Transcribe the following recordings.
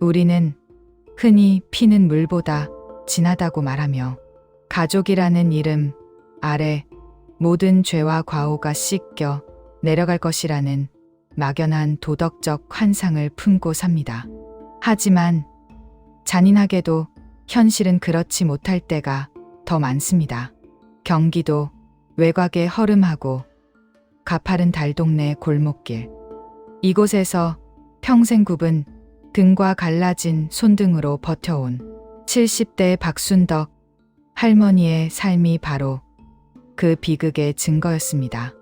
우리는 흔히 피는 물보다 진하다고 말하며 가족이라는 이름 아래 모든 죄와 과오가 씻겨 내려갈 것이라는 막연한 도덕적 환상을 품고 삽니다. 하지만 잔인하게도 현실은 그렇지 못할 때가 더 많습니다. 경기도 외곽의 허름하고 가파른 달동네 골목길. 이곳에서 평생 굽은 등과 갈라진 손등으로 버텨온 70대 박순덕 할머니의 삶이 바로 그 비극의 증거였습니다.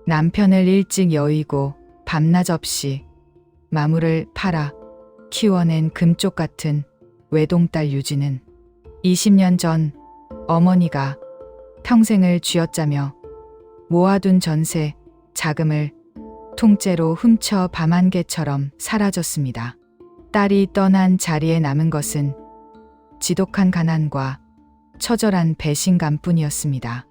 남편을 일찍 여의고 밤낮 없이 마물을 팔아 키워낸 금쪽 같은 외동딸 유지는 20년 전 어머니가 평생을 쥐어짜며 모아둔 전세 자금을 통째로 훔쳐 밤 한 개처럼 사라졌습니다. 딸이 떠난 자리에 남은 것은 지독한 가난과 처절한 배신감뿐이었습니다.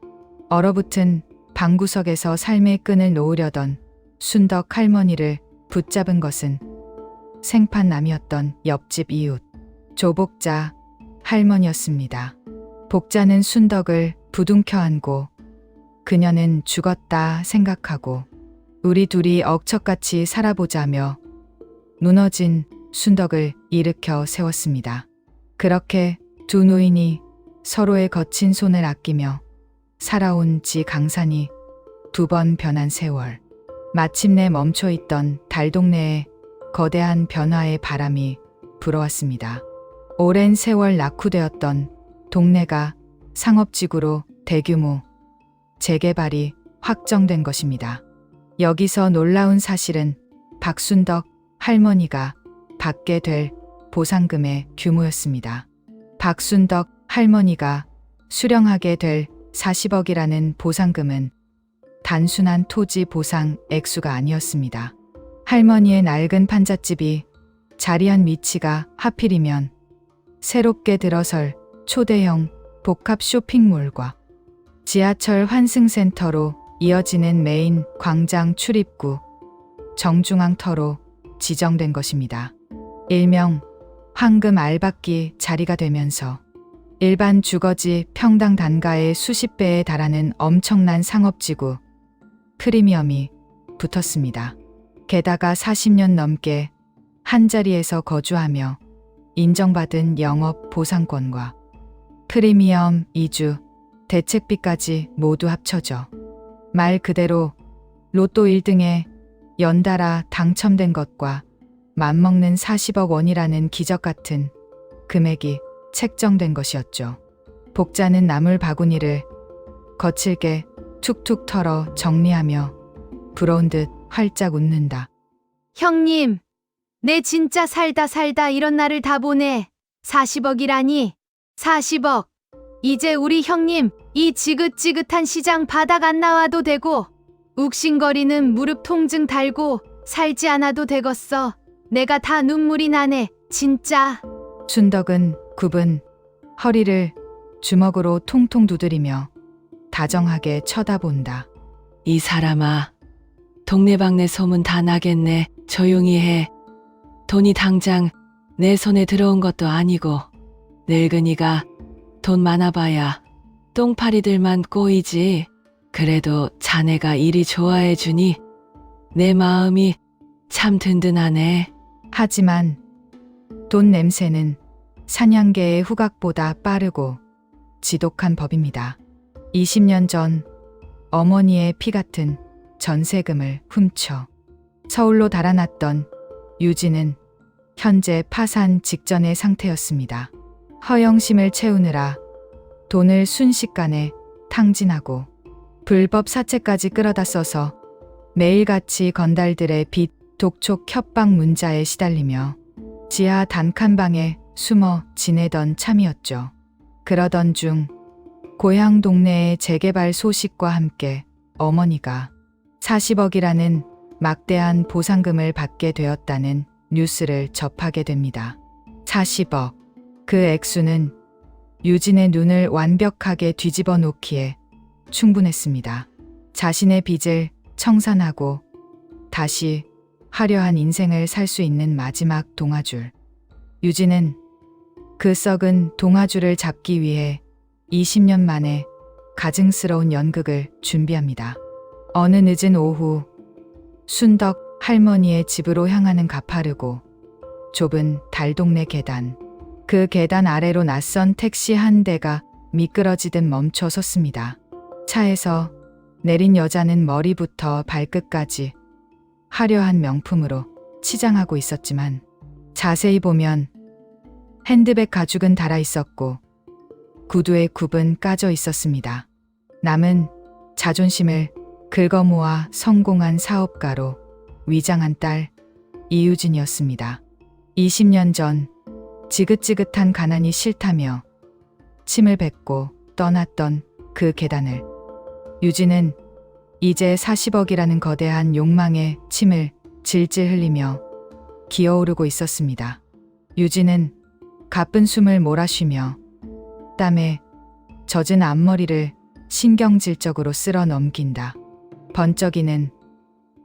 얼어붙은 방구석에서 삶의 끈을 놓으려던 순덕 할머니를 붙잡은 것은 생판남이었던 옆집 이웃 조복자 할머니였습니다. 복자는 순덕을 부둥켜 안고 그녀는 죽었다 생각하고 우리 둘이 억척같이 살아보자며 무너진 순덕을 일으켜 세웠습니다. 그렇게 두 노인이 서로의 거친 손을 아끼며 살아온 지 강산이 두 번 변한 세월. 마침내 멈춰있던 달동네에 거대한 변화의 바람이 불어왔습니다. 오랜 세월 낙후되었던 동네가 상업지구로 대규모 재개발이 확정된 것입니다. 여기서 놀라운 사실은 박순덕 할머니가 받게 될 보상금의 규모였습니다. 박순덕 할머니가 수령하게 될 40억이라는 보상금은 단순한 토지 보상 액수가 아니었습니다. 할머니의 낡은 판잣집이 자리한 위치가 하필이면 새롭게 들어설 초대형 복합 쇼핑몰과 지하철 환승센터로 이어지는 메인 광장 출입구 정중앙터로 지정된 것입니다. 일명 황금 알박기 자리가 되면서 일반 주거지 평당 단가의 수십 배에 달하는 엄청난 상업지구 프리미엄이 붙었습니다. 게다가 40년 넘게 한자리에서 거주하며 인정받은 영업 보상권과 프리미엄 이주 대책비까지 모두 합쳐져 말 그대로 로또 1등에 연달아 당첨된 것과 맞먹는 40억 원이라는 기적 같은 금액이 책정된 것이었죠. 복자는 나물 바구니를 거칠게 툭툭 털어 정리하며 부러운 듯 활짝 웃는다. 형님, 내 진짜 살다 이런 날을 다 보네. 40억이라니. 40억. 이제 우리 형님 이 지긋지긋한 시장 바닥 안 나와도 되고 욱신거리는 무릎 통증 달고 살지 않아도 되겠어. 내가 다 눈물이 나네. 진짜. 순덕은 굽은 허리를 주먹으로 통통 두드리며 다정하게 쳐다본다. 이 사람아, 동네방네 소문 다 나겠네. 조용히 해. 돈이 당장 내 손에 들어온 것도 아니고 늙은이가 돈 많아봐야 똥파리들만 꼬이지. 그래도 자네가 이리 좋아해 주니 내 마음이 참 든든하네. 하지만 돈 냄새는 사냥개의 후각보다 빠르고 지독한 법입니다. 20년 전 어머니의 피 같은 전세금을 훔쳐 서울로 달아났던 유지는 현재 파산 직전의 상태였습니다. 허영심을 채우느라 돈을 순식간에 탕진하고 불법 사채까지 끌어다 써서 매일같이 건달들의 빚 독촉 협박 문자에 시달리며 지하 단칸방에 숨어 지내던 참이었죠. 그러던 중 고향 동네의 재개발 소식과 함께 어머니가 40억이라는 막대한 보상금을 받게 되었다는 뉴스를 접하게 됩니다. 40억. 그 액수는 유진의 눈을 완벽하게 뒤집어 놓기에 충분했습니다. 자신의 빚을 청산하고 다시 화려한 인생을 살 수 있는 마지막 동아줄. 유진은 그 썩은 동아줄을 잡기 위해 20년 만에 가증스러운 연극을 준비합니다. 어느 늦은 오후 순덕 할머니의 집으로 향하는 가파르고 좁은 달동네 계단. 그 계단 아래로 낯선 택시 한 대가 미끄러지듯 멈춰 섰습니다. 차에서 내린 여자는 머리부터 발끝까지 화려한 명품으로 치장하고 있었지만 자세히 보면 핸드백 가죽은 달아 있었고 구두에 굽은 까져 있었습니다. 남은 자존심을 긁어모아 성공한 사업가로 위장한 딸 이유진이었습니다. 20년 전 지긋지긋한 가난이 싫다며 침을 뱉고 떠났던 그 계단을 유진은 이제 40억이라는 거대한 욕망에 침을 질질 흘리며 기어오르고 있었습니다. 유진은 가쁜 숨을 몰아쉬며 땀에 젖은 앞머리를 신경질적으로 쓸어 넘긴다. 번쩍이는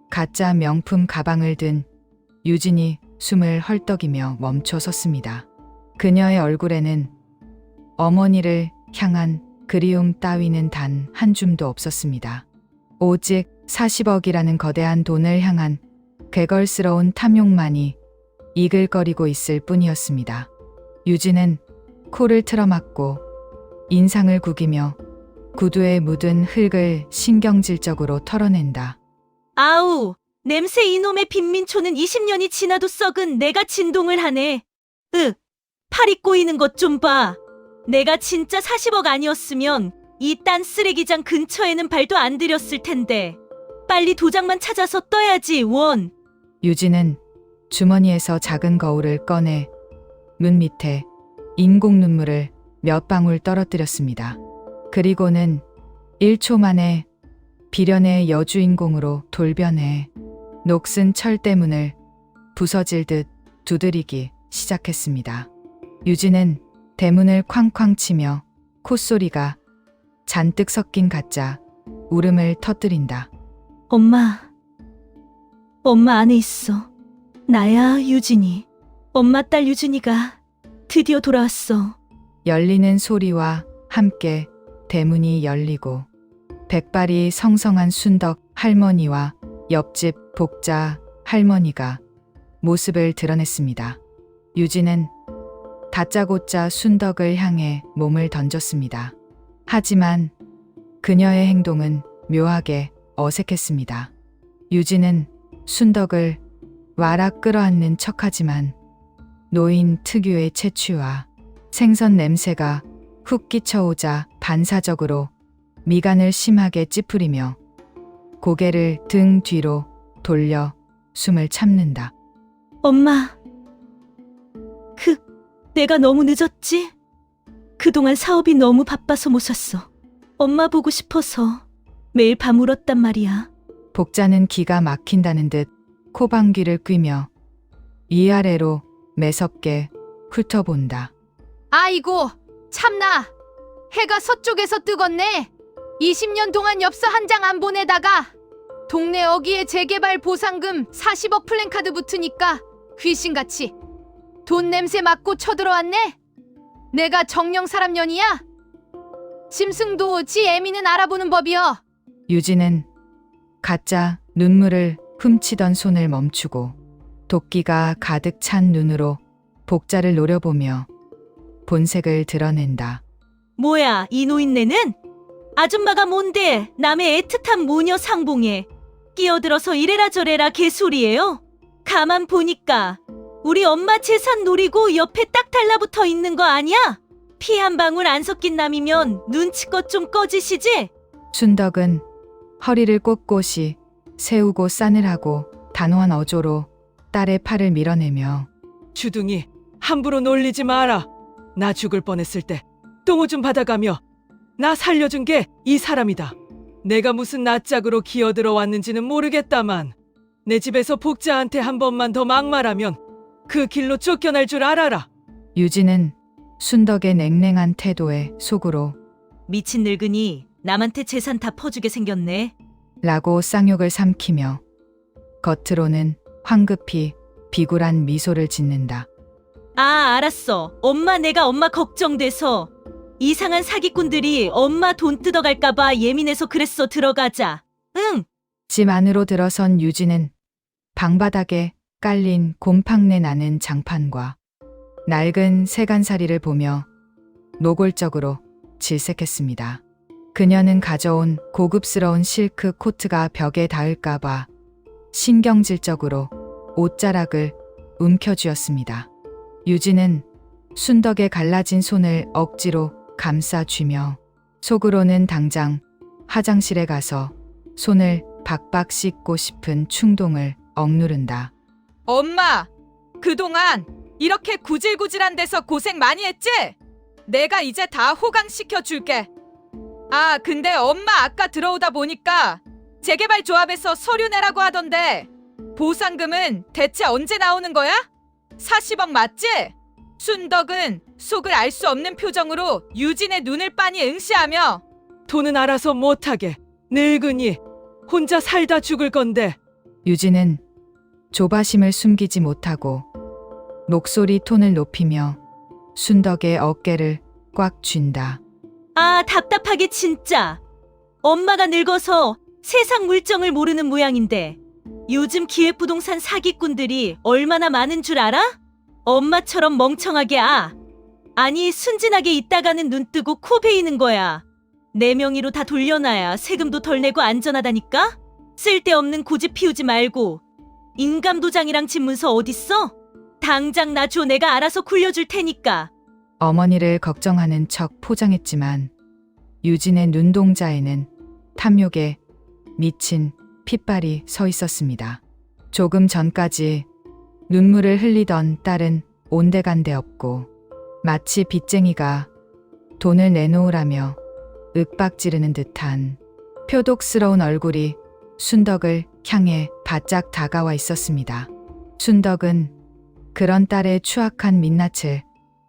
가짜 명품 가방을 든 유진이 숨을 헐떡이며 멈춰 섰습니다. 그녀의 얼굴에는 어머니를 향한 그리움 따위는 단 한 줌도 없었습니다. 오직 40억이라는 거대한 돈을 향한 괴걸스러운 탐욕만이 이글거리고 있을 뿐이었습니다. 유진은 코를 틀어막고 인상을 구기며 구두에 묻은 흙을 신경질적으로 털어낸다. 아우, 냄새 이놈의 빈민초는 20년이 지나도 썩은 내가 진동을 하네. 팔이 꼬이는 것 좀 봐. 내가 진짜 40억 아니었으면 이 딴 쓰레기장 근처에는 발도 안 들였을 텐데. 빨리 도장만 찾아서 떠야지, 원. 유진은 주머니에서 작은 거울을 꺼내 눈 밑에 인공 눈물을 몇 방울 떨어뜨렸습니다. 그리고는 1초 만에 비련의 여주인공으로 돌변해 녹슨 철대문을 부서질 듯 두드리기 시작했습니다. 유진은 대문을 쾅쾅 치며 콧소리가 잔뜩 섞인 가짜 울음을 터뜨린다. 엄마 안에 있어. 나야, 유진이. 엄마 딸 유진이가 드디어 돌아왔어. 열리는 소리와 함께 대문이 열리고 백발이 성성한 순덕 할머니와 옆집 복자 할머니가 모습을 드러냈습니다. 유진은 다짜고짜 순덕을 향해 몸을 던졌습니다. 하지만 그녀의 행동은 묘하게 어색했습니다. 유진은 순덕을 와락 끌어안는 척하지만 노인 특유의 체취와 생선 냄새가 훅 끼쳐오자 반사적으로 미간을 심하게 찌푸리며 고개를 등 뒤로 돌려 숨을 참는다. 엄마. 내가 너무 늦었지? 그동안 사업이 너무 바빠서 못 샀어. 엄마 보고 싶어서 매일 밤 울었단 말이야. 복자는 기가 막힌다는 듯 코방귀를 뀌며 위아래로 매섭게 훑어본다. 아이고, 참나. 해가 서쪽에서 뜨겄네. 20년 동안 엽서 한 장 안 보내다가 동네 어귀에 재개발 보상금 40억 플랜카드 붙으니까 귀신같이 돈 냄새 맡고 쳐들어왔네. 내가 정령 사람년이야? 짐승도 지 애미는 알아보는 법이여. 유진은 가짜 눈물을 훔치던 손을 멈추고 도끼가 가득 찬 눈으로 복자를 노려보며 본색을 드러낸다. 뭐야, 이 노인네는? 아줌마가 뭔데 남의 애틋한 모녀 상봉에 끼어들어서 이래라 저래라 개소리예요? 가만 보니까 우리 엄마 재산 노리고 옆에 딱 달라붙어 있는 거 아니야? 피 한 방울 안 섞인 남이면 눈치껏 좀 꺼지시지? 순덕은 허리를 꼿꼿이 세우고 싸늘하고 단호한 어조로 딸의 팔을 밀어내며 주둥이 함부로 놀리지 마라. 나 죽을 뻔했을 때 똥오줌 받아가며 나 살려준 게 이 사람이다. 내가 무슨 낯짝으로 기어들어 왔는지는 모르겠다만 내 집에서 복자한테 한 번만 더 막말하면 그 길로 쫓겨날 줄 알아라. 유진은 순덕의 냉랭한 태도에 속으로 미친 늙은이 남한테 재산 다 퍼주게 생겼네. 라고 쌍욕을 삼키며 겉으로는 황급히 비굴한 미소를 짓는다. 아, 알았어. 내가 엄마 걱정돼서 이상한 사기꾼들이 엄마 돈 뜯어갈까봐 예민해서 그랬어. 들어가자. 응. 집 안으로 들어선 유진은 방바닥에 깔린 곰팡내 나는 장판과 낡은 세간살이를 보며 노골적으로 질색했습니다. 그녀는 가져온 고급스러운 실크 코트가 벽에 닿을까봐 신경질적으로 옷자락을 움켜쥐었습니다. 유진은 순덕의 갈라진 손을 억지로 감싸쥐며 속으로는 당장 화장실에 가서 손을 박박 씻고 싶은 충동을 억누른다. 엄마, 그동안 이렇게 구질구질한 데서 고생 많이 했지? 내가 이제 다 호강시켜 줄게. 아, 근데 엄마 아까 들어오다 보니까 재개발 조합에서 서류 내라고 하던데 보상금은 대체 언제 나오는 거야? 40억 맞지? 순덕은 속을 알 수 없는 표정으로 유진의 눈을 빤히 응시하며 돈은 알아서 못하게. 늙으니 혼자 살다 죽을 건데. 유진은 조바심을 숨기지 못하고 목소리 톤을 높이며 순덕의 어깨를 꽉 쥔다. 아, 답답하게 진짜. 엄마가 늙어서 세상 물정을 모르는 모양인데 요즘 기획부동산 사기꾼들이 얼마나 많은 줄 알아? 엄마처럼 멍청하게 아니 순진하게 있다가는 눈 뜨고 코 베이는 거야. 내 명의로 다 돌려놔야 세금도 덜 내고 안전하다니까? 쓸데없는 고집 피우지 말고. 인감도장이랑 집문서 어딨어? 당장 놔줘. 내가 알아서 굴려줄 테니까. 어머니를 걱정하는 척 포장했지만 유진의 눈동자에는 탐욕에 미친 핏발이 서 있었습니다. 조금 전까지 눈물을 흘리던 딸은 온데간데 없고 마치 빚쟁이가 돈을 내놓으라며 윽박지르는 듯한 표독스러운 얼굴이 순덕을 향해 바짝 다가와 있었습니다. 순덕은 그런 딸의 추악한 민낯을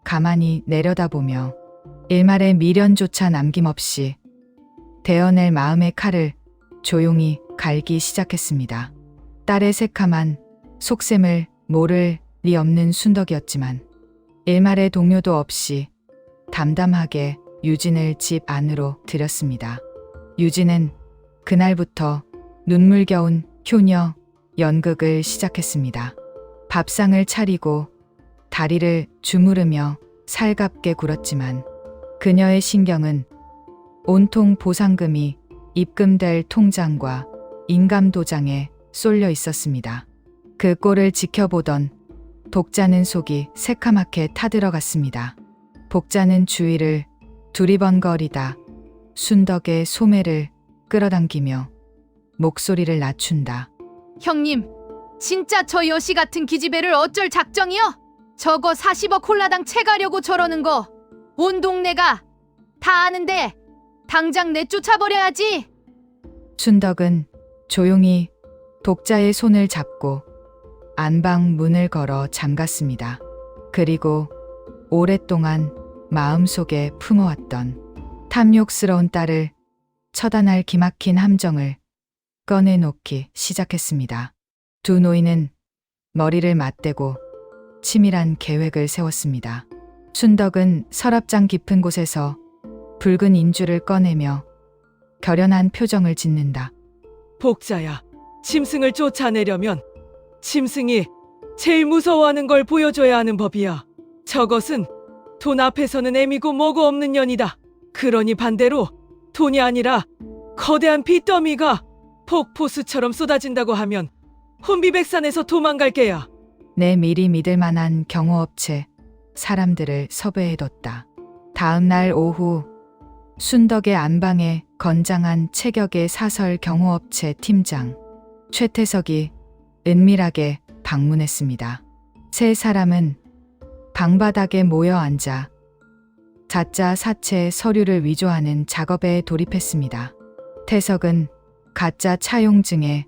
가만히 내려다보며 일말의 미련조차 남김없이 대어낼 마음의 칼을 조용히 갈기 시작했습니다. 딸의 새카만 속셈을 모를 리 없는 순덕이었지만 일말의 동요도 없이 담담하게 유진을 집 안으로 들였습니다. 유진은 그날부터 눈물겨운 효녀 연극을 시작했습니다. 밥상을 차리고 다리를 주무르며 살갑게 굴었지만 그녀의 신경은 온통 보상금이 입금될 통장과 인감도장에 쏠려 있었습니다. 그 꼴을 지켜보던 복자는 속이 새카맣게 타들어갔습니다. 복자는 주위를 두리번거리다 순덕의 소매를 끌어당기며 목소리를 낮춘다. 형님, 진짜 저 여시 같은 기집애를 어쩔 작정이요? 저거 40억 홀라당 채가려고 저러는 거 온 동네가 다 아는데 당장 내쫓아버려야지. 순덕은 조용히 복자의 손을 잡고 안방 문을 걸어 잠갔습니다. 그리고 오랫동안 마음속에 품어왔던 탐욕스러운 딸을 처단할 기막힌 함정을 꺼내놓기 시작했습니다. 두 노인은 머리를 맞대고 치밀한 계획을 세웠습니다. 순덕은 서랍장 깊은 곳에서 붉은 인주를 꺼내며 결연한 표정을 짓는다. 복자야, 짐승을 쫓아내려면 짐승이 제일 무서워하는 걸 보여줘야 하는 법이야. 저것은 돈 앞에서는 애미고 뭐고 없는 년이다. 그러니 반대로 돈이 아니라 거대한 빚더미가 폭포수처럼 쏟아진다고 하면 혼비백산에서 도망갈 게야. 내 미리 믿을 만한 경호업체 사람들을 섭외해뒀다. 다음 날 오후 순덕의 안방에 건장한 체격의 사설 경호업체 팀장 최태석이 은밀하게 방문했습니다. 세 사람은 방바닥에 모여 앉아 자자 사체 서류를 위조하는 작업에 돌입했습니다. 태석은 가짜 차용증에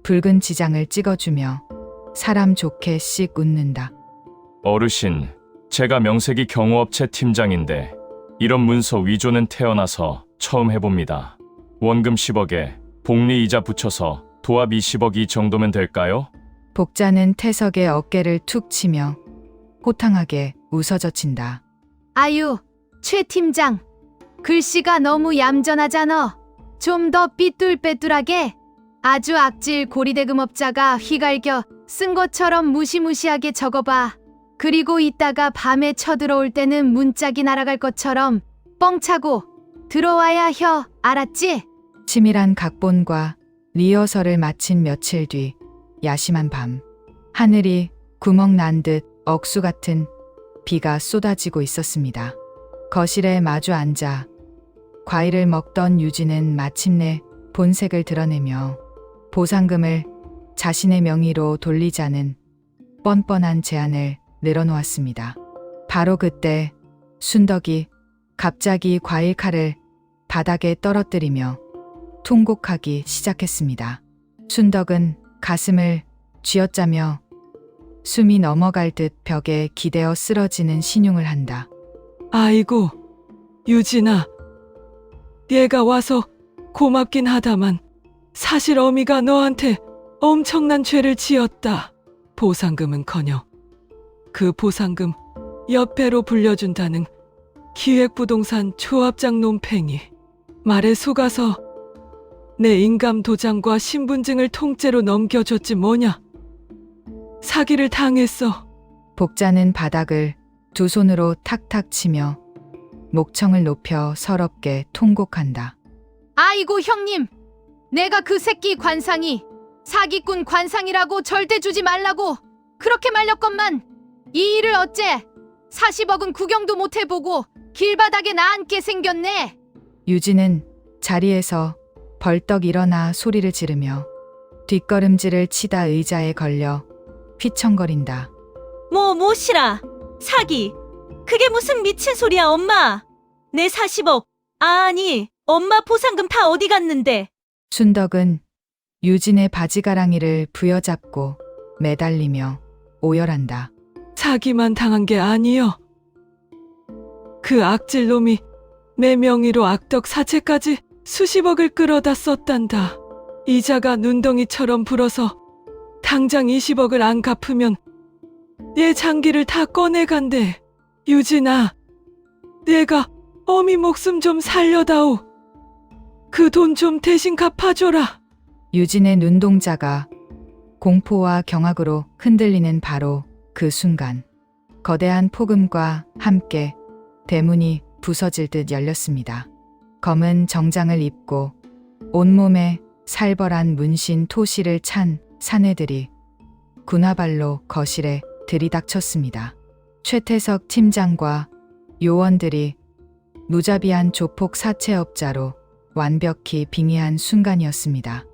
붉은 지장을 찍어주며 사람 좋게 씩 웃는다. 어르신, 제가 명색이 경호업체 팀장인데 이런 문서 위조는 태어나서 처음 해봅니다. 원금 10억에 복리 이자 붙여서 도합 20억이 정도면 될까요? 복자는 태석의 어깨를 툭 치며 호탕하게 웃어젖힌다. 아유, 최 팀장. 글씨가 너무 얌전하잖아. 좀 더 삐뚤빼뚤하게. 아주 악질 고리대금업자가 휘갈겨 쓴 것처럼 무시무시하게 적어봐. 그리고 이따가 밤에 쳐들어올 때는 문짝이 날아갈 것처럼 뻥차고 들어와야 혀. 알았지? 치밀한 각본과 리허설을 마친 며칠 뒤 야심한 밤, 하늘이 구멍 난 듯 억수 같은 비가 쏟아지고 있었습니다. 거실에 마주 앉아 과일을 먹던 유진은 마침내 본색을 드러내며 보상금을 자신의 명의로 돌리자는 뻔뻔한 제안을 늘어놓았습니다. 바로 그때 순덕이 갑자기 과일 칼을 바닥에 떨어뜨리며 통곡하기 시작했습니다. 순덕은 가슴을 쥐어짜며 숨이 넘어갈 듯 벽에 기대어 쓰러지는 신용을 한다. 아이고, 유진아. 얘가 와서 고맙긴 하다만 사실 어미가 너한테 엄청난 죄를 지었다. 보상금은커녕 그 보상금 옆배로 불려준다는 기획부동산 조합장 놈팽이 말에 속아서 내 인감 도장과 신분증을 통째로 넘겨줬지 뭐냐. 사기를 당했어. 복자는 바닥을 두 손으로 탁탁 치며 목청을 높여 서럽게 통곡한다. 아이고 형님. 내가 그 새끼 관상이 사기꾼 관상이라고 절대 주지 말라고 그렇게 말렸건만 이 일을 어째 40억은 구경도 못 해보고 길바닥에 나앉게 생겼네. 유진은 자리에서 벌떡 일어나 소리를 지르며 뒷걸음질을 치다 의자에 걸려 휘청거린다. 뭐시라. 사기. 그게 무슨 미친 소리야, 엄마. 내 40억. 아니, 엄마 보상금 다 어디 갔는데. 순덕은 유진의 바지가랑이를 부여잡고 매달리며 오열한다. 사기만 당한 게 아니여. 그 악질 놈이 내 명의로 악덕 사채까지 수십억을 끌어다 썼단다. 이자가 눈덩이처럼 불어서 당장 20억을 안 갚으면 내 장기를 다 꺼내간대. 유진아, 내가 어미 목숨 좀 살려다오. 그 돈 좀 대신 갚아줘라. 유진의 눈동자가 공포와 경악으로 흔들리는 바로 그 순간, 거대한 폭음과 함께 대문이 부서질 듯 열렸습니다. 검은 정장을 입고 온몸에 살벌한 문신 토시를 찬 사내들이 군화발로 거실에 들이닥쳤습니다. 최태석 팀장과 요원들이 무자비한 조폭 사채업자로 완벽히 빙의한 순간이었습니다.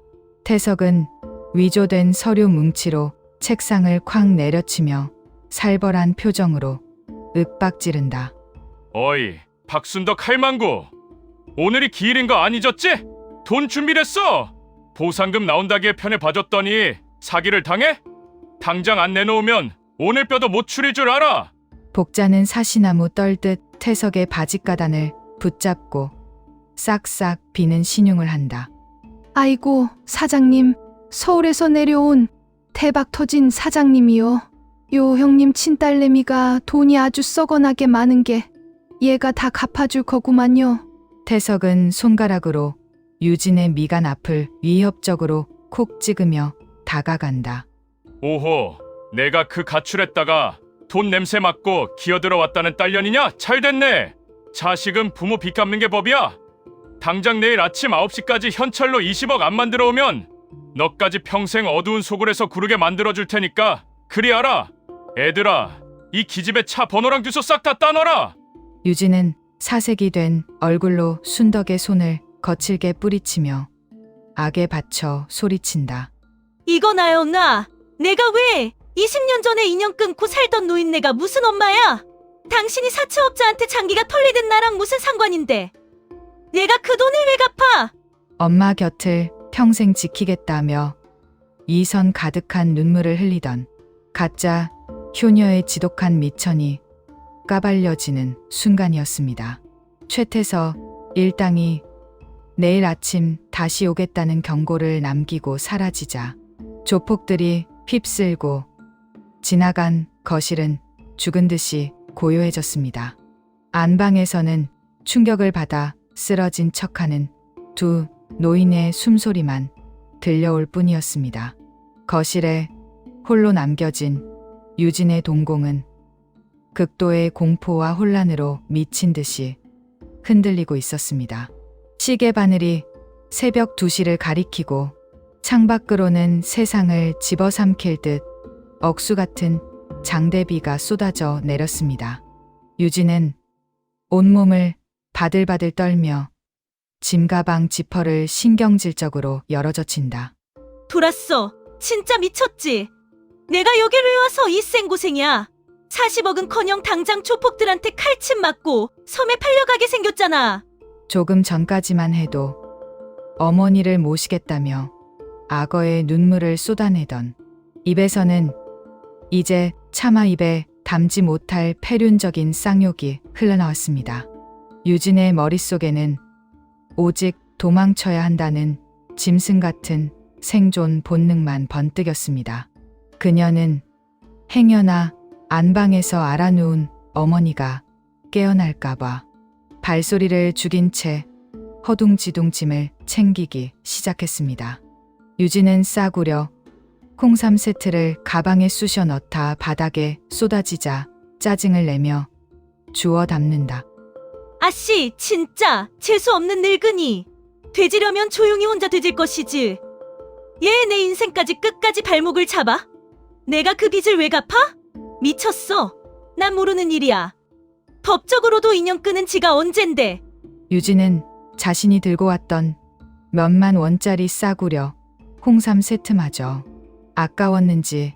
태석은 위조된 서류 뭉치로 책상을 쾅 내려치며 살벌한 표정으로 윽박지른다. 어이, 박순덕 할망구. 오늘이 기일인 거 안 잊었지? 돈 준비됐어. 보상금 나온다기에 편에 봐줬더니 사기를 당해? 당장 안 내놓으면 오늘 뼈도 못 추릴 줄 알아. 복자는 사시나무 떨듯 태석의 바짓가단을 붙잡고 싹싹 비는 신용을 한다. 아이고 사장님. 서울에서 내려온 대박 터진 사장님이요. 요 형님 친딸내미가 돈이 아주 썩어나게 많은 게 얘가 다 갚아줄 거구만요. 태석은 손가락으로 유진의 미간 앞을 위협적으로 콕 찍으며 다가간다. 오호, 내가 그 가출했다가 돈 냄새 맡고 기어들어 왔다는 딸년이냐? 잘됐네. 자식은 부모 빚 갚는 게 법이야. 당장 내일 아침 9시까지 현찰로 20억 안 만들어 오면 너까지 평생 어두운 소굴에서 구르게 만들어줄 테니까 그리 알아. 애들아, 이 기집애 차 번호랑 주소 싹 다 따놔라. 유진은 사색이 된 얼굴로 순덕의 손을 거칠게 뿌리치며 악에 받쳐 소리친다. 이거 나요, 나. 내가 왜 20년 전에 인연 끊고 살던 노인네가 무슨 엄마야? 당신이 사채업자한테 장기가 털리든 나랑 무슨 상관인데. 내가 그 돈을 왜 갚아? 엄마 곁을 평생 지키겠다며 이선 가득한 눈물을 흘리던 가짜 효녀의 지독한 미천이 까발려지는 순간이었습니다. 최태서 일당이 내일 아침 다시 오겠다는 경고를 남기고 사라지자 조폭들이 휩쓸고 지나간 거실은 죽은 듯이 고요해졌습니다. 안방에서는 충격을 받아 쓰러진 척하는 두 노인의 숨소리만 들려올 뿐이었습니다. 거실에 홀로 남겨진 유진의 동공은 극도의 공포와 혼란으로 미친 듯이 흔들리고 있었습니다. 시계 바늘이 새벽 2시를 가리키고 창밖으로는 세상을 집어삼킬 듯 억수 같은 장대비가 쏟아져 내렸습니다. 유진은 온몸을 바들바들 떨며 짐가방 지퍼를 신경질적으로 열어젖힌다. 돌았어. 진짜 미쳤지? 내가 여길 왜 와서 이 생고생이야? 40억은커녕 당장 조폭들한테 칼침 맞고 섬에 팔려가게 생겼잖아. 조금 전까지만 해도 어머니를 모시겠다며 악어의 눈물을 쏟아내던 입에서는 이제 차마 입에 담지 못할 폐륜적인 쌍욕이 흘러나왔습니다. 유진의 머릿속에는 오직 도망쳐야 한다는 짐승 같은 생존 본능만 번뜩였습니다. 그녀는 행여나 안방에서 알아누운 어머니가 깨어날까봐 발소리를 죽인 채 허둥지둥 짐을 챙기기 시작했습니다. 유진은 싸구려 콩삼 세트를 가방에 쑤셔 넣다 바닥에 쏟아지자 짜증을 내며 주워 담는다. 아씨, 진짜 재수없는 늙은이. 되지려면 조용히 혼자 되질 것이지. 얘 내 인생까지 끝까지 발목을 잡아? 내가 그 빚을 왜 갚아? 미쳤어. 난 모르는 일이야. 법적으로도 인연 끄는 지가 언젠데. 유진은 자신이 들고 왔던 몇만 원짜리 싸구려 홍삼 세트마저 아까웠는지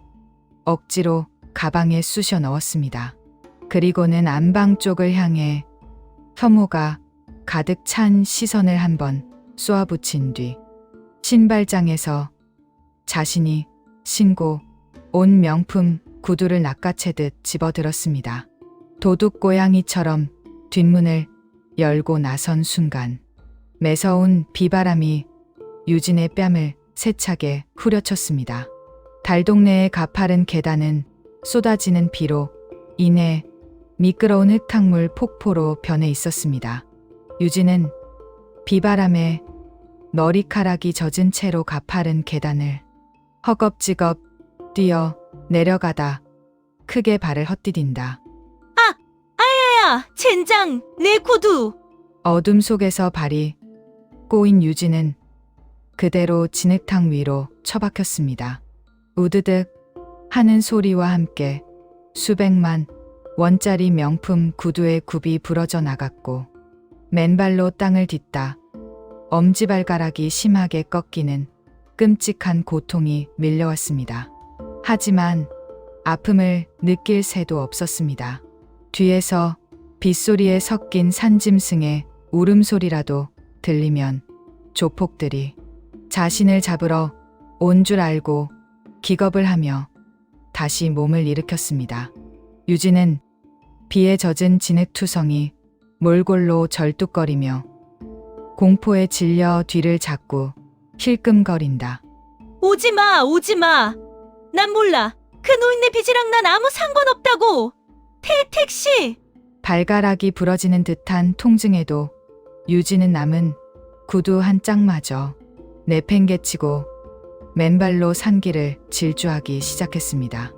억지로 가방에 쑤셔 넣었습니다. 그리고는 안방 쪽을 향해 혐오가 가득 찬 시선을 한번 쏘아붙인 뒤 신발장에서 자신이 신고 온 명품 구두를 낚아채듯 집어들었습니다. 도둑 고양이처럼 뒷문을 열고 나선 순간 매서운 비바람이 유진의 뺨을 세차게 후려쳤습니다. 달동네의 가파른 계단은 쏟아지는 비로 인해 미끄러운 흙탕물 폭포로 변해 있었습니다. 유진은 비바람에 머리카락이 젖은 채로 가파른 계단을 허겁지겁 뛰어 내려가다 크게 발을 헛디딘다. 야, 젠장, 내 구두. 어둠 속에서 발이 꼬인 유진은 그대로 진흙탕 위로 처박혔습니다. 우드득 하는 소리와 함께 수백만 원짜리 명품 구두의 굽이 부러져 나갔고 맨발로 땅을 딛다 엄지발가락이 심하게 꺾이는 끔찍한 고통이 밀려왔습니다. 하지만 아픔을 느낄 새도 없었습니다. 뒤에서 빗소리에 섞인 산짐승의 울음소리라도 들리면 조폭들이 자신을 잡으러 온 줄 알고 기겁을 하며 다시 몸을 일으켰습니다. 유진은 비에 젖은 진흙투성이 몰골로 절뚝거리며 공포에 질려 뒤를 잡고 힐끔거린다. 오지마, 오지마. 난 몰라. 그 노인네 빚이랑 난 아무 상관없다고. 택시. 발가락이 부러지는 듯한 통증에도 유진은 남은 구두 한 짝마저 내팽개치고 맨발로 산길을 질주하기 시작했습니다.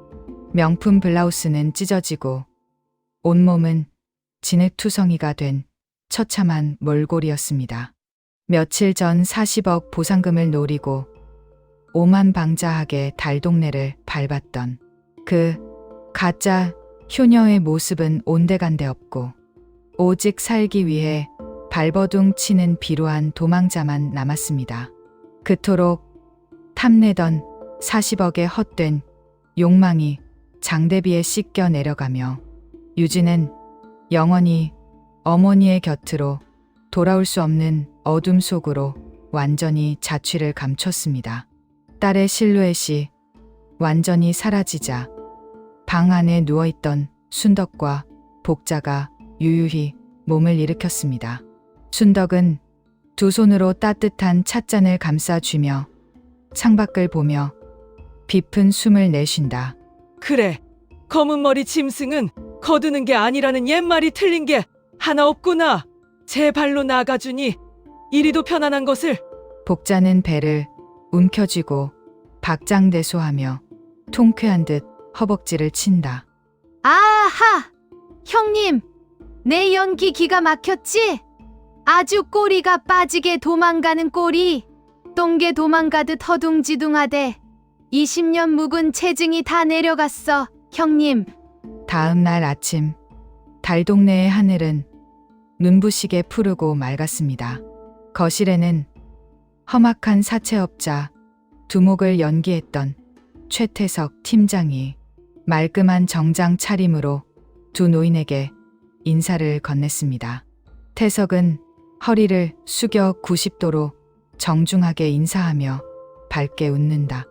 명품 블라우스는 찢어지고 온몸은 진흙투성이가 된 처참한 몰골이었습니다. 며칠 전 40억 보상금을 노리고 오만방자하게 달동네를 밟았던 그 가짜 효녀의 모습은 온데간데 없고 오직 살기 위해 발버둥 치는 비루한 도망자만 남았습니다. 그토록 탐내던 40억의 헛된 욕망이 장대비에 씻겨 내려가며 유진은 영원히 어머니의 곁으로 돌아올 수 없는 어둠 속으로 완전히 자취를 감췄습니다. 딸의 실루엣이 완전히 사라지자 방 안에 누워있던 순덕과 복자가 유유히 몸을 일으켰습니다. 순덕은 두 손으로 따뜻한 찻잔을 감싸쥐며 창밖을 보며 깊은 숨을 내쉰다. 그래, 검은 머리 짐승은 거두는 게 아니라는 옛말이 틀린 게 하나 없구나. 제 발로 나가주니 이리도 편안한 것을. 복자는 배를 움켜쥐고 박장대소하며 통쾌한 듯 허벅지를 친다. 아하! 형님, 내 연기 기가 막혔지? 아주 꼬리가 빠지게 도망가는 꼬리. 똥개 도망가듯 허둥지둥하대. 20년 묵은 체증이 다 내려갔어, 형님. 다음 날 아침 달동네의 하늘은 눈부시게 푸르고 맑았습니다. 거실에는 험악한 사채업자 두목을 연기했던 최태석 팀장이 말끔한 정장 차림으로 두 노인에게 인사를 건넸습니다. 태석은 허리를 숙여 90도로 정중하게 인사하며 밝게 웃는다.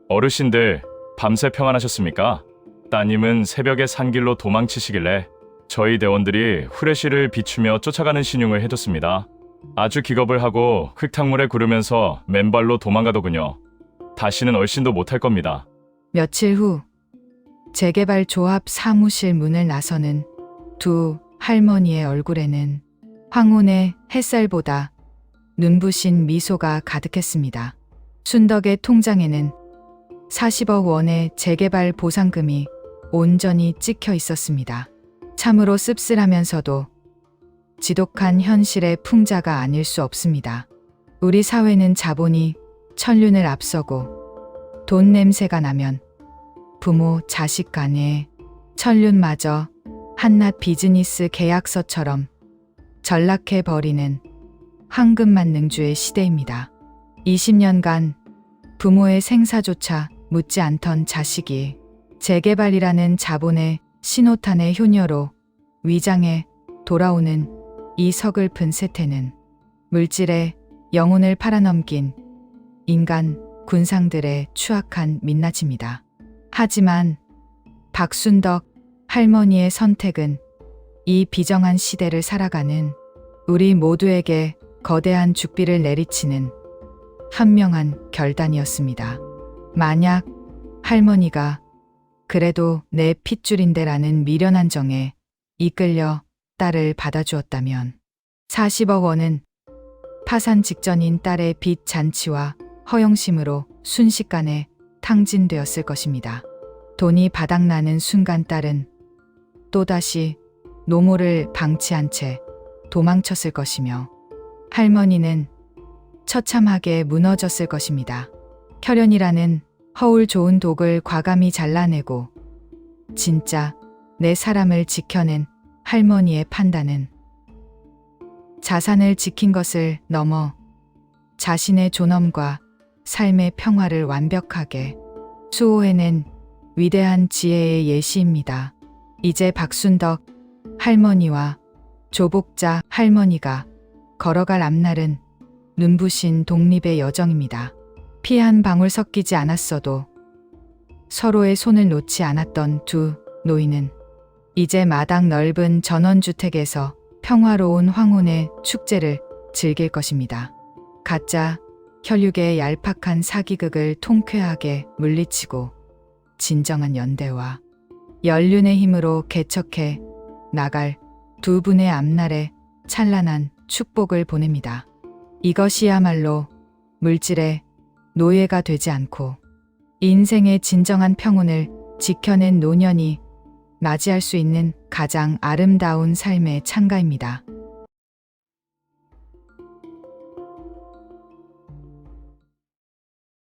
어르신들 밤새 평안하셨습니까? 따님은 새벽에 산길로 도망치시길래 저희 대원들이 후레쉬를 비추며 쫓아가는 신용을 해뒀습니다. 아주 기겁을 하고 흙탕물에 구르면서 맨발로 도망가더군요. 다시는 얼씬도 못할 겁니다. 며칠 후 재개발 조합 사무실 문을 나서는 두 할머니의 얼굴에는 황혼의 햇살보다 눈부신 미소가 가득했습니다. 순덕의 통장에는 40억 원의 재개발 보상금이 온전히 찍혀 있었습니다. 참으로 씁쓸하면서도 지독한 현실의 풍자가 아닐 수 없습니다. 우리 사회는 자본이 천륜을 앞서고 돈 냄새가 나면 부모, 자식 간의 천륜마저 한낱 비즈니스 계약서처럼 전락해버리는 황금만능주의 시대입니다. 20년간 부모의 생사조차 묻지 않던 자식이 재개발이라는 자본의 신호탄의 효녀로 위장해 돌아오는 이 서글픈 세태는 물질의 영혼을 팔아넘긴 인간 군상들의 추악한 민낯입니다. 하지만 박순덕 할머니의 선택은 이 비정한 시대를 살아가는 우리 모두에게 거대한 죽비를 내리치는 현명한 결단이었습니다. 만약 할머니가 그래도 내 핏줄인데라는 미련한 정에 이끌려 딸을 받아주었다면 40억 원은 파산 직전인 딸의 빚 잔치와 허영심으로 순식간에 탕진되었을 것입니다. 돈이 바닥나는 순간 딸은 또다시 노모를 방치한 채 도망쳤을 것이며 할머니는 처참하게 무너졌을 것입니다. 혈연이라는 허울 좋은 독을 과감히 잘라내고 진짜 내 사람을 지켜낸 할머니의 판단은 자산을 지킨 것을 넘어 자신의 존엄과 삶의 평화를 완벽하게 수호해낸 위대한 지혜의 예시입니다. 이제 박순덕 할머니와 조복자 할머니가 걸어갈 앞날은 눈부신 독립의 여정입니다. 피 한 방울 섞이지 않았어도 서로의 손을 놓지 않았던 두 노인은 이제 마당 넓은 전원주택에서 평화로운 황혼의 축제를 즐길 것입니다. 가짜 혈육의 얄팍한 사기극을 통쾌하게 물리치고 진정한 연대와 연륜의 힘으로 개척해 나갈 두 분의 앞날에 찬란한 축복을 보냅니다. 이것이야말로 물질의 노예가 되지 않고 인생의 진정한 평온을 지켜낸 노년이 맞이할 수 있는 가장 아름다운 삶의 창가입니다.